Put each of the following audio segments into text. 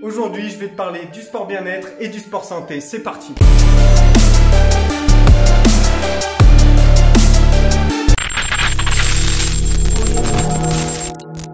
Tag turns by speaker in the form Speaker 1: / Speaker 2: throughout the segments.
Speaker 1: Aujourd'hui, je vais te parler du sport bien-être et du sport santé. C'est parti!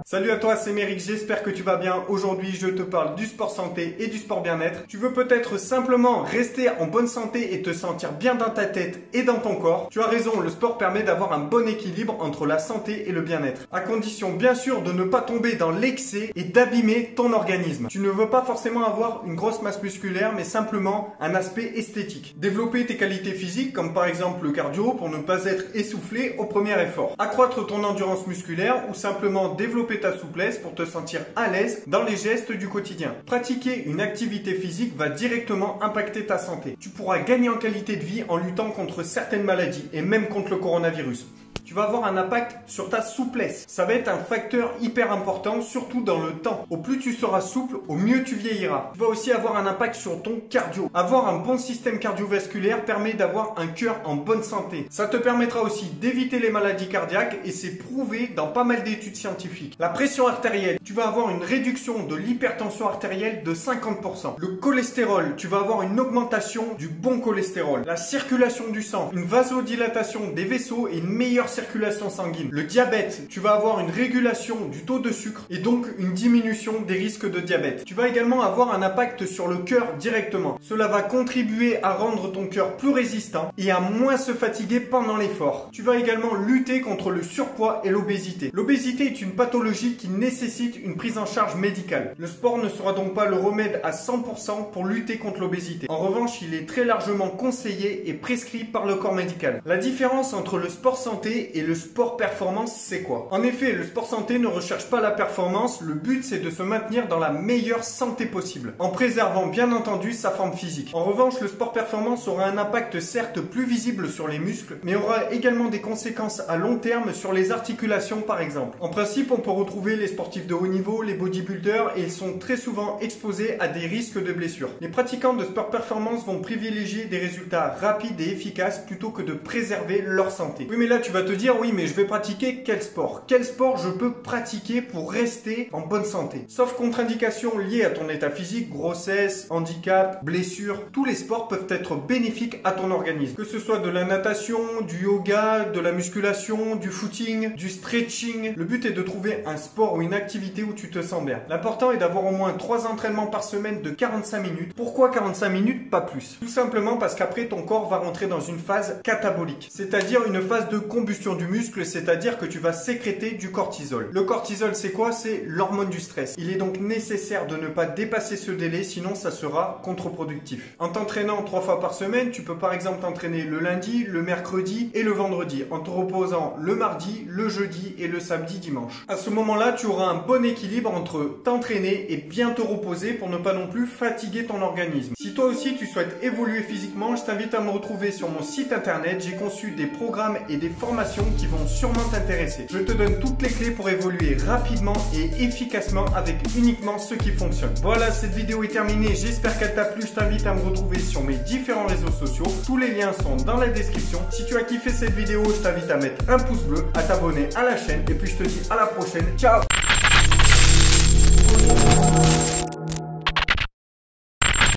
Speaker 1: Salut à toi, c'est Méric, j'espère que tu vas bien. Aujourd'hui, je te parle du sport santé et du sport bien-être. Tu veux peut-être simplement rester en bonne santé et te sentir bien dans ta tête et dans ton corps. Tu as raison, le sport permet d'avoir un bon équilibre entre la santé et le bien-être. À condition bien sûr de ne pas tomber dans l'excès et d'abîmer ton organisme. Tu ne veux pas forcément avoir une grosse masse musculaire, mais simplement un aspect esthétique. Développer tes qualités physiques, comme par exemple le cardio, pour ne pas être essoufflé au premier effort. Accroître ton endurance musculaire ou simplement développer ta souplesse pour te sentir à l'aise dans les gestes du quotidien. Pratiquer une activité physique va directement impacter ta santé. Tu pourras gagner en qualité de vie en luttant contre certaines maladies et même contre le coronavirus. Tu vas avoir un impact sur ta souplesse. Ça va être un facteur hyper important, surtout dans le temps. Au plus tu seras souple, au mieux tu vieilliras. Tu vas aussi avoir un impact sur ton cardio. Avoir un bon système cardiovasculaire permet d'avoir un cœur en bonne santé. Ça te permettra aussi d'éviter les maladies cardiaques et c'est prouvé dans pas mal d'études scientifiques. La pression artérielle, tu vas avoir une réduction de l'hypertension artérielle de 50%. Le cholestérol, tu vas avoir une augmentation du bon cholestérol. La circulation du sang, une vasodilatation des vaisseaux et une meilleure circulation sanguine. Le diabète, tu vas avoir une régulation du taux de sucre et donc une diminution des risques de diabète. Tu vas également avoir un impact sur le cœur directement. Cela va contribuer à rendre ton cœur plus résistant et à moins se fatiguer pendant l'effort. Tu vas également lutter contre le surpoids et l'obésité. L'obésité est une pathologie qui nécessite une prise en charge médicale. Le sport ne sera donc pas le remède à 100% pour lutter contre l'obésité. En revanche, il est très largement conseillé et prescrit par le corps médical. La différence entre le sport santé et le sport performance, c'est quoi? En effet, le sport santé ne recherche pas la performance, le but c'est de se maintenir dans la meilleure santé possible, en préservant bien entendu sa forme physique. En revanche, le sport performance aura un impact certes plus visible sur les muscles, mais aura également des conséquences à long terme sur les articulations par exemple. En principe, on peut retrouver les sportifs de haut niveau, les bodybuilders, et ils sont très souvent exposés à des risques de blessures. Les pratiquants de sport performance vont privilégier des résultats rapides et efficaces plutôt que de préserver leur santé. Oui, mais là tu vas te dire, oui, mais je vais pratiquer quel sport? Quel sport je peux pratiquer pour rester en bonne santé? Sauf contre-indications liées à ton état physique, grossesse, handicap, blessure, tous les sports peuvent être bénéfiques à ton organisme. Que ce soit de la natation, du yoga, de la musculation, du footing, du stretching, le but est de trouver un sport ou une activité où tu te sens bien. L'important est d'avoir au moins 3 entraînements par semaine de 45 minutes. Pourquoi 45 minutes, pas plus? Tout simplement parce qu'après ton corps va rentrer dans une phase catabolique, c'est-à-dire une phase de combustion du muscle, c'est-à-dire que tu vas sécréter du cortisol. Le cortisol, c'est quoi? C'est l'hormone du stress. Il est donc nécessaire de ne pas dépasser ce délai, sinon ça sera contre-productif. En t'entraînant 3 fois par semaine, tu peux par exemple t'entraîner le lundi, le mercredi et le vendredi, en te reposant le mardi, le jeudi et le samedi, dimanche. À ce moment-là, tu auras un bon équilibre entre t'entraîner et bien te reposer pour ne pas non plus fatiguer ton organisme. Si toi aussi tu souhaites évoluer physiquement, je t'invite à me retrouver sur mon site internet. J'ai conçu des programmes et des formations qui vont sûrement t'intéresser. Je te donne toutes les clés pour évoluer rapidement et efficacement avec uniquement ce qui fonctionne. Voilà, cette vidéo est terminée. J'espère qu'elle t'a plu. Je t'invite à me retrouver sur mes différents réseaux sociaux. Tous les liens sont dans la description. Si tu as kiffé cette vidéo, je t'invite à mettre un pouce bleu, à t'abonner à la chaîne et puis je te dis à la prochaine. Ciao!